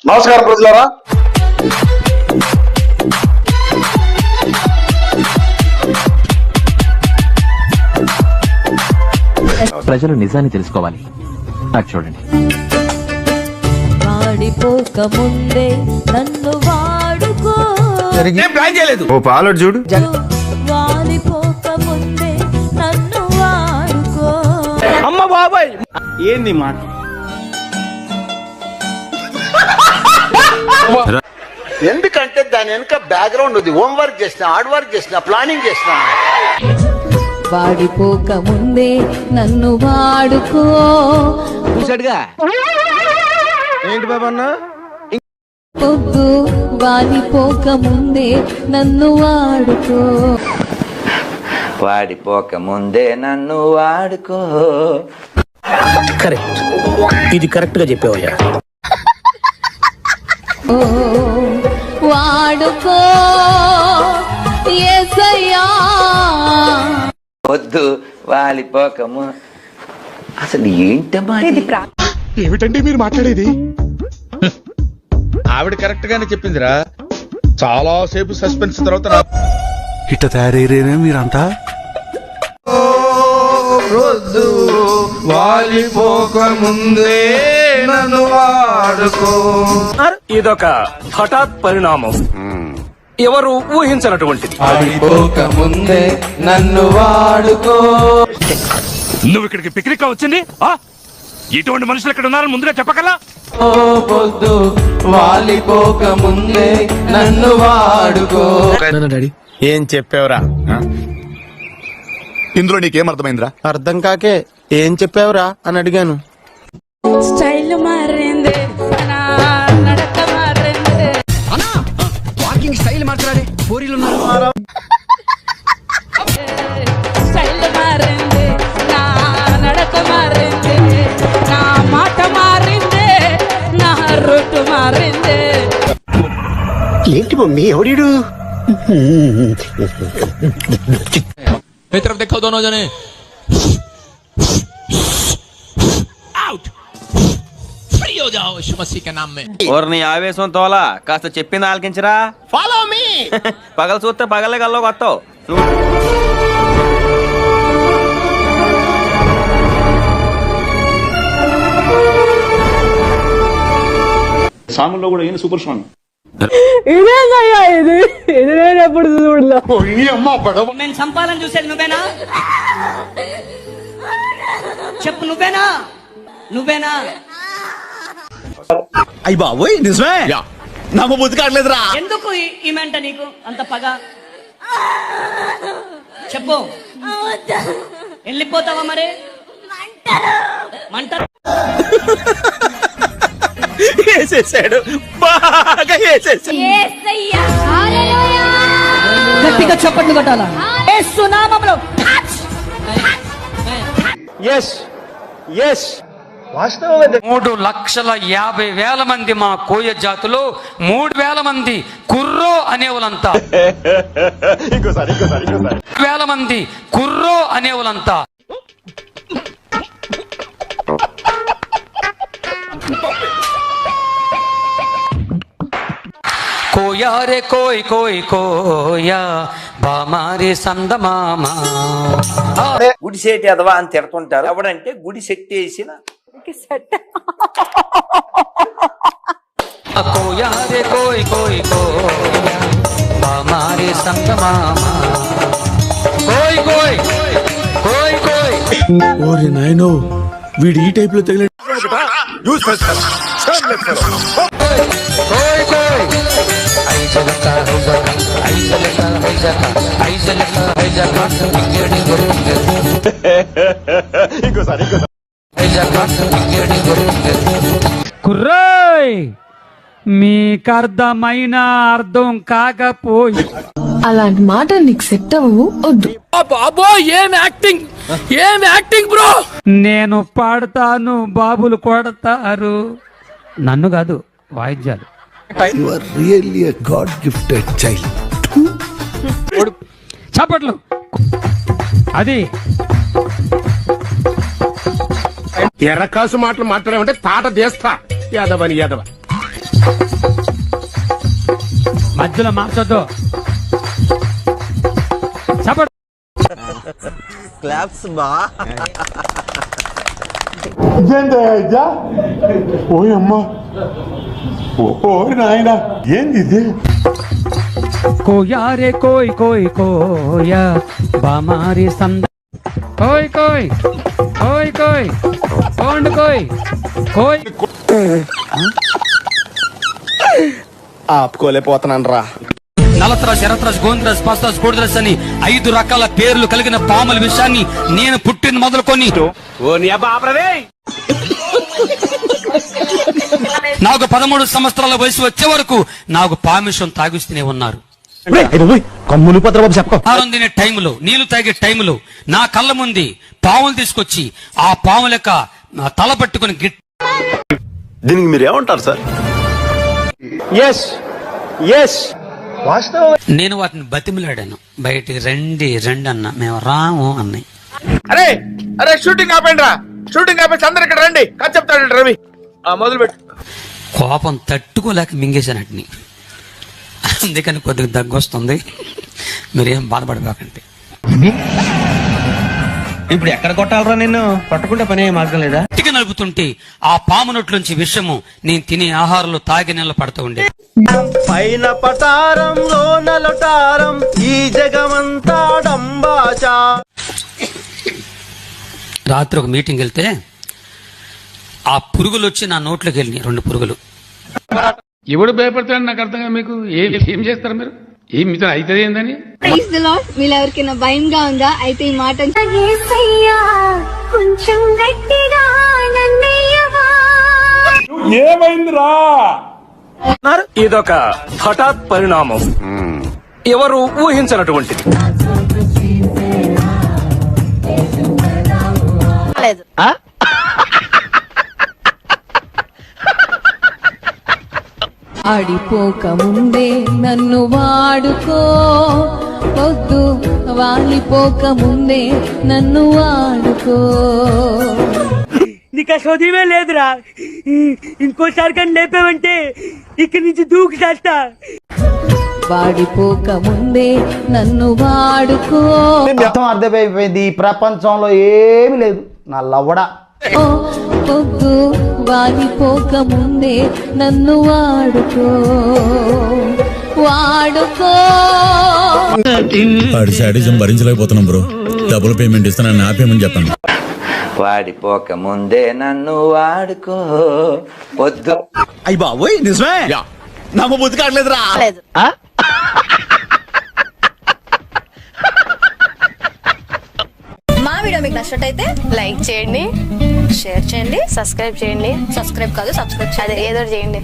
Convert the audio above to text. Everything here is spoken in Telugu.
నమస్కారం ప్రజలారా. ప్రజలు నిజాన్ని తెలుసుకోవాలి. నాకు చూడండి. వాడిపోక ముందే నన్ను వాడుకో. ప్లాన్ చేయలేదు. ఓ పాలడు చూడు. వాడిపోక ముందే నన్ను వాడుకో. అమ్మ బాబాయ్ ఏంది మాట. ఎందుకంటే దాని వెనుక బ్యాక్గ్రౌండ్ ఉంది. హోంవర్క్ చేసిన, హార్డ్ వర్క్ చేసిన, ప్లానింగ్ చేసిన. వాడిపోక ముందే నన్ను వాడుకో. చూసాడుగా ఏంటి బాబా అన్న. పొద్దు వాడిపోక ముందే నన్ను వాడుకో. వాడిపోక ముందే నన్ను వాడుకో. కరెక్ట్, ఇది కరెక్ట్ గా చెప్పావయ్యా. ఓ వాడుకో యేసయ్యా. వద్దు వాలిపోకము. అసలు ఏంటమ్మా ఏమిటండి మీరు మాట్లాడేది? ఆవిడ కరెక్ట్ గానే చెప్పిందిరా. చాలా సేపు సస్పెన్స్ తర్వాత ఇట్ట తయారయ్యారే మీరంతా. వద్దు వాలిపోక ముందే నన్ను వాడుకో. ఇదొక హఠాత్ పరిణామం, ఎవరు ఊహించినటువంటిది. వాడిపోక ముందే నన్ను వాడుకో. నువ్వు ఇక్కడికి పిక్నిక్ వచ్చింది? ఇటువంటి మనుషులు ఇక్కడ ఉన్నారని ముందుగా చెప్పగలరా? పొద్దు వాలిపోక ముందే నన్ను వాడుకో. డాడీ ఏం చెప్పావురా? ఇందులో నీకేం అర్థమైందిరా? అర్థం కాకే ఏం చెప్పావురా అని అడిగాను. స్టైల్ మారింది, నా నడక మారింది. వాకింగ్ స్టైల్ మాట్లాడే పోరీలు ఉన్నారు. స్టైల్ మారింది, నా నడక మారింది, నా మాట మారింది, నా రూట్ మారింది. ఏంటి మమ్మీ ఎవడు? तरफ देखो दोनों जने. आउट. फ्री हो जाओ यीशु मसीह के नाम में. और నీ ఆవేశం తోలా కాస్త చెప్పింది ఆలకించరా. Follow me. పగలు చూస్తే పగలే గల్లోకి వస్తావు. సాంగుల్లో కూడా ఈయన సూపర్ స్ట్రాంగ్. ఇదేనయ్యా ఇది ఎప్పుడు చూడలే. నేను చంపాలని చూసేది నువ్వేనా? చెప్పు, నువ్వేనా? నువ్వేనా? అయ్యి బాబోయ్ నిజమే. నమ్మ బుద్ధి కావట్లేదురా. ఎందుకు ఈ మెంట నీకు అంత పగ? చెప్పు, వెళ్ళిపోతావా మరి? మంట వేసేసాడు, బాగా వేసేసాడు. గట్టిగా చప్పట్లు కొట్టాలా? యేసు నామములో. ఎస్ ఎస్ 3,50,000 మంది మా కోయ జాతిలో 3,000 మంది కుర్రో అనేవాళ్ళంతా. 1,000 మంది కుర్రో అనేవాళ్ళంతా. కోయా రే కోయ్ కోయ్ కోయా బామారే సందమామా. గుడి సెట్ ఎదవా అని తిడుతుంటారు. ఎవడంటే గుడి సెట్ వేసిన కోయా రే కోయ్ కోయ్ కోయా బామారే సందమామా. కోయ్ కోయ్ కోయ్ కోయ్. ఓరి నాయనో, వీడు ఈ టైప్ లో తగిలి. కోయ్ కోయ్ ఐజలక ఐజలక ఐజలక ఐజలక ఐజలక ఐజలక ఇంగడి గురుంగ. ఇంకోసారి కుర్రోయ్, మీకర్థమైన అర్థం కాకపోయి అలాంటి మాట నీకు సెట్ అవ్వవు, వద్దు. బాబో ఏం యాక్టింగ్, ఏం యాక్టింగ్ బ్రో. నేను పాడతాను, బాబులు కొడతారు. నన్ను కాదు, వాయిద్యాలు. You are really a God gifted child. చప్పట్లు. అది ఎర్రకాసు మాటలు మాట్లాడమంటే తాట చేస్తా. యాదవని యాదవ. మధ్యలో మార్చొద్దు. చెప్పండి. క్లాప్స్ బా. కోయారే కోయ్ కోయ్ కోయా బామారి సంద కోయ్ కోయ్ కోయ్ కోయ్ కోండ్ కోయ్ కోయ్. ఆపుకోలేకపోతున్నాను రా. నలతరాజ్, ఎర్రతరాజ్, గోంద్రాజ్, పాస్తరాజ్, కోడిరాజ్ అని 5 రకాల పేర్లు కలిగిన పాముల విషయాన్ని నేను పుట్టిన మొదలుకొని నాకు 13 సంవత్సరాల వయసు వచ్చే వరకు నాకు పామిషం తాగిస్తూనే ఉన్నారు. కమ్ములు పత్రబాబు చెప్ప. ఆహారం తినే టైంలో, నీళ్లు తాగే టైంలో నా కళ్ళ ముందు పాములు తీసుకొచ్చి ఆ పాముల యొక్క తల పట్టుకుని దీనికి మీరు ఏమంటారు సార్? Yes yes. నేను వాటిని బతిమిలాడాను. బయటికి రండి రండి అన్న, మేము రాము అన్నాయి. అరే అరే షూటింగ్ ఆపండి రా, షూటింగ్ ఆపేసి అందరు ఇక్కడ రండి కథ చెప్తాడు రవి. మొదలు పెట్టు. కోపం తట్టుకోలేక మింగేశానటిని. అందుకని కొద్దిగా దగ్గు వస్తుంది. మీరేం బాధపడబాకండి. ఇప్పుడు ఎక్కడ కొట్టాలరా నిన్ను? పట్టుకుంటే పని మార్గం లేదా? గట్టిగా నలుపుతుంటే ఆ పాము నోట్లోంచి విషము నేను తినే ఆహారంలో తాగి నెల పడుతూ ఉండే. పైన పటారంలో నలటారం ఈ జగమంతా డంబాచా. రాత్రి ఒక మీటింగ్ వెళ్తే ఆ పురుగులు వచ్చి నా నోట్లోకి వెళ్ళినాయి, 2 పురుగులు. ఎవడు భయపడతాడు నాకు అర్థం కాదు. మీకు ఏం చేస్తారు మీరు? ఏం మీతో అయితే ఏందని? మీరు ఎవరికైనా భయంగా ఉందా? అయితే ఈ మాట కొంచెం గట్టిగా ఏమైందిరా? ఇదొక హఠాత్ పరిణామం, ఎవరు ఊహించినటువంటిది. ఆడిపోక ముందే నన్ను వాడుకో, వద్దు వాలిపోక ముందే నన్ను వాడుకో. నీకు చదివే లేదురా, ఇంకోసారి కానీ లేపావంటే ఇక్కడి నుంచి దూకి చేస్తా. వాడిపోక ముందే నన్ను వాడుకో. మొత్తం అర్థమైపోయింది, ఈ ప్రపంచంలో ఏమి లేదు నా లవ్వడా. వద్దు వాలిపోక ముందే నన్ను వాడుకో, వాడుకో. వాడి శాడిజం భరించలేకపోతున్నాం బ్రో. డబుల్ పేమెంట్ ఇస్తానని నా పేమెంట్ చెప్పండి. వాడిపోక ముందే నన్ను వాడుకో వద్దు. అయ్యి బాబోయ్ నిజమే, నమ్మ బుద్ధి కావట్లేదురా. మా వీడియో మీకు నచ్చినట్టయితే లైక్ చేయండి, షేర్ చేయండి, సబ్స్క్రైబ్ చేయండి. సబ్స్క్రైబ్ కాదు, సబ్స్క్రైబ్ అదే ఏదో చేయండి.